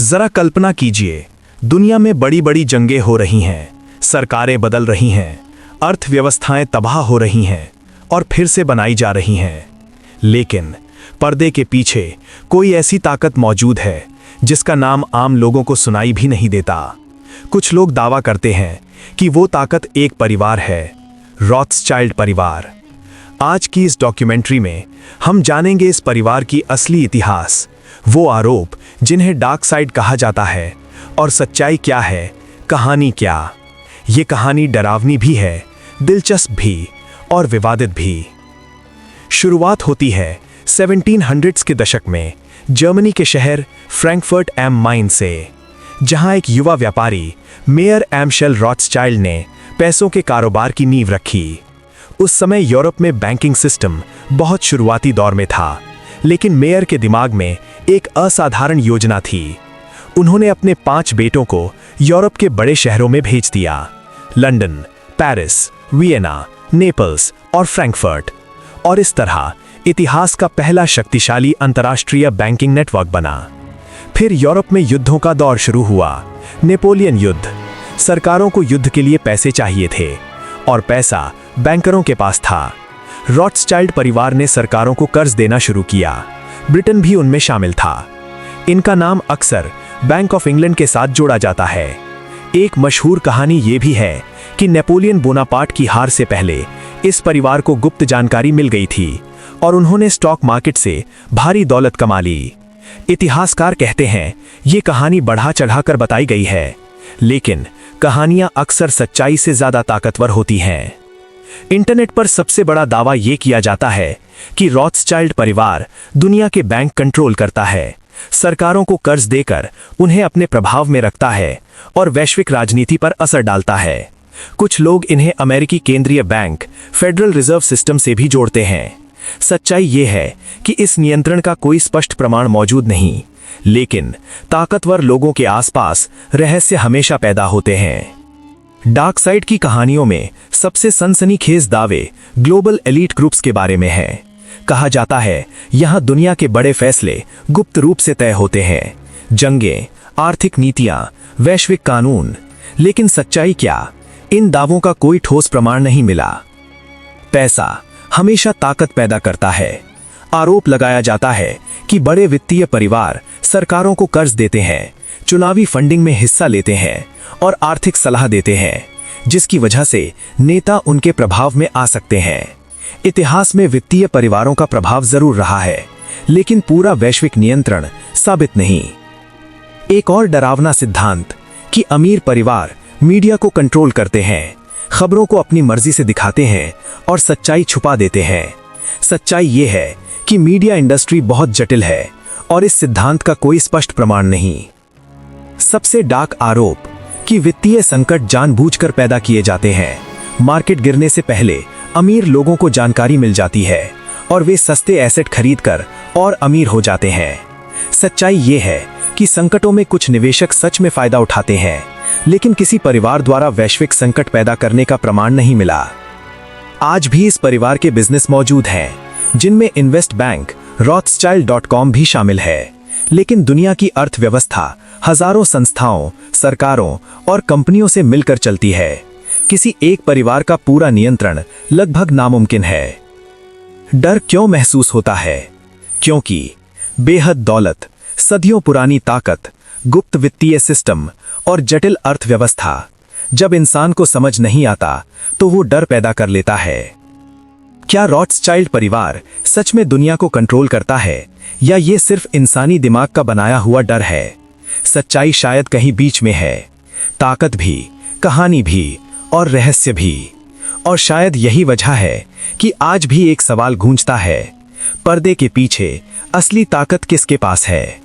जरा कल्पना कीजिए, दुनिया में बड़ी बड़ी जंगें हो रही हैं, सरकारें बदल रही हैं, अर्थव्यवस्थाएं तबाह हो रही हैं और फिर से बनाई जा रही हैं। लेकिन पर्दे के पीछे कोई ऐसी ताकत मौजूद है जिसका नाम आम लोगों को सुनाई भी नहीं देता। कुछ लोग दावा करते हैं कि वो ताकत एक परिवार है, रॉथस्चाइल्ड परिवार। आज की इस डॉक्यूमेंट्री में हम जानेंगे इस परिवार की असली इतिहास, वो आरोप जिन्हें डार्क साइड कहा जाता है, और सच्चाई क्या है, कहानी क्या। ये कहानी डरावनी भी है, दिलचस्प भी और विवादित भी। शुरुआत होती है 1700s के दशक में जर्मनी के शहर फ्रैंकफर्ट एम माइन से, जहां एक युवा व्यापारी मेयर एमशेल रॉथस्चाइल्ड ने पैसों के कारोबार की नींव रखी। उस समय यूरोप में बैंकिंग सिस्टम बहुत शुरुआती दौर में था, लेकिन मेयर के दिमाग में एक असाधारण योजना थी। उन्होंने अपने 5 बेटों को यूरोप के बड़े शहरों में भेज दिया, लंदन, पेरिस, वियना, नेपल्स और फ्रैंकफर्ट, और इस तरह इतिहास का पहला शक्तिशाली अंतर्राष्ट्रीय बैंकिंग नेटवर्क बना। फिर यूरोप में युद्धों का दौर शुरू हुआ। नेपोलियन युद्ध। सरकारों को युद्ध के लिए पैसे चाहिए थे और पैसा बैंकरों के पास था। रॉथस्चाइल्ड परिवार ने सरकारों को कर्ज देना शुरू किया। ब्रिटेन भी उनमें शामिल था। इनका नाम अक्सर बैंक ऑफ इंग्लैंड के साथ जोड़ा जाता है। एक मशहूर कहानी ये भी है कि नेपोलियन बोनापार्ट की हार से पहले इस परिवार को गुप्त जानकारी मिल गई थी और उन्होंने स्टॉक मार्केट से भारी दौलत कमा ली। इतिहासकार कहते हैं ये कहानी बढ़ा चढ़ाकर बताई गई है, लेकिन कहानियां अक्सर सच्चाई से ज्यादा ताकतवर होती हैं। इंटरनेट पर सबसे बड़ा दावा यह किया जाता है कि रॉथस्चाइल्ड परिवार दुनिया के बैंक कंट्रोल करता है, सरकारों को कर्ज देकर उन्हें अपने प्रभाव में रखता है और वैश्विक राजनीति पर असर डालता है। कुछ लोग इन्हें अमेरिकी केंद्रीय बैंक फेडरल रिजर्व सिस्टम से भी जोड़ते हैं। सच्चाई ये है कि इस नियंत्रण का कोई स्पष्ट प्रमाण मौजूद नहीं, लेकिन ताकतवर लोगों के आसपास रहस्य हमेशा पैदा होते हैं। डार्क साइड की कहानियों में सबसे सनसनीखेज दावे ग्लोबल एलीट ग्रुप्स के बारे में है। कहा जाता है यहां दुनिया के बड़े फैसले गुप्त रूप से तय होते हैं, जंगें, आर्थिक नीतियां, वैश्विक कानून। लेकिन सच्चाई क्या? इन दावों का कोई ठोस प्रमाण नहीं मिला। पैसा हमेशा ताकत पैदा करता है। आरोप लगाया जाता है कि बड़े वित्तीय परिवार सरकारों को कर्ज देते हैं, चुनावी फंडिंग में हिस्सा लेते हैं और आर्थिक सलाह देते हैं, जिसकी वजह से नेता उनके प्रभाव में आ सकते हैं। इतिहास में वित्तीय परिवारों का प्रभाव जरूर रहा है, लेकिन पूरा वैश्विक नियंत्रण साबित नहीं। एक और डरावना सिद्धांत कि अमीर परिवार मीडिया को कंट्रोल करते हैं, खबरों को अपनी मर्जी से दिखाते हैं और सच्चाई छुपा देते हैं। सच्चाई ये है कि मीडिया इंडस्ट्री बहुत जटिल है और इस सिद्धांत का कोई स्पष्ट प्रमाण नहीं। सबसे डार्क आरोप कि वित्तीय संकट जानबूझकर पैदा किए जाते हैं। मार्केट गिरने से पहले अमीर लोगों को जानकारी मिल जाती है और वे सस्ते एसेट खरीदकर और अमीर हो जाते हैं। सच्चाई ये है कि संकटों में कुछ निवेशक सच में फायदा उठाते हैं, लेकिन किसी परिवार द्वारा वैश्विक संकट पैदा करने का प्रमाण नहीं मिला। आज भी इस परिवार के बिजनेस मौजूद हैं, जिनमें इन्वेस्ट बैंक, रॉथस्चाइल्ड.com भी शामिल है। लेकिन दुनिया की अर्थव्यवस्था हजारों संस्थाओं, सरकारों और कंपनियों से मिलकर चलती है। किसी एक परिवार का पूरा नियंत्रण लगभग नामुमकिन है। डर क्यों महसूस होता है? क्योंकि बेहद दौलत, सदियों पुरानी ताकत, गुप्त वित्तीय सिस्टम और जटिल अर्थव्यवस्था। जब इंसान को समझ नहीं आता तो वो डर पैदा कर लेता है। क्या रॉथस्चाइल्ड परिवार सच में दुनिया को कंट्रोल करता है, या ये सिर्फ इंसानी दिमाग का बनाया हुआ डर है? सच्चाई शायद कहीं बीच में है। ताकत भी, कहानी भी और रहस्य भी। और शायद यही वजह है कि आज भी एक सवाल गूंजता है, पर्दे के पीछे असली ताकत किसके पास है?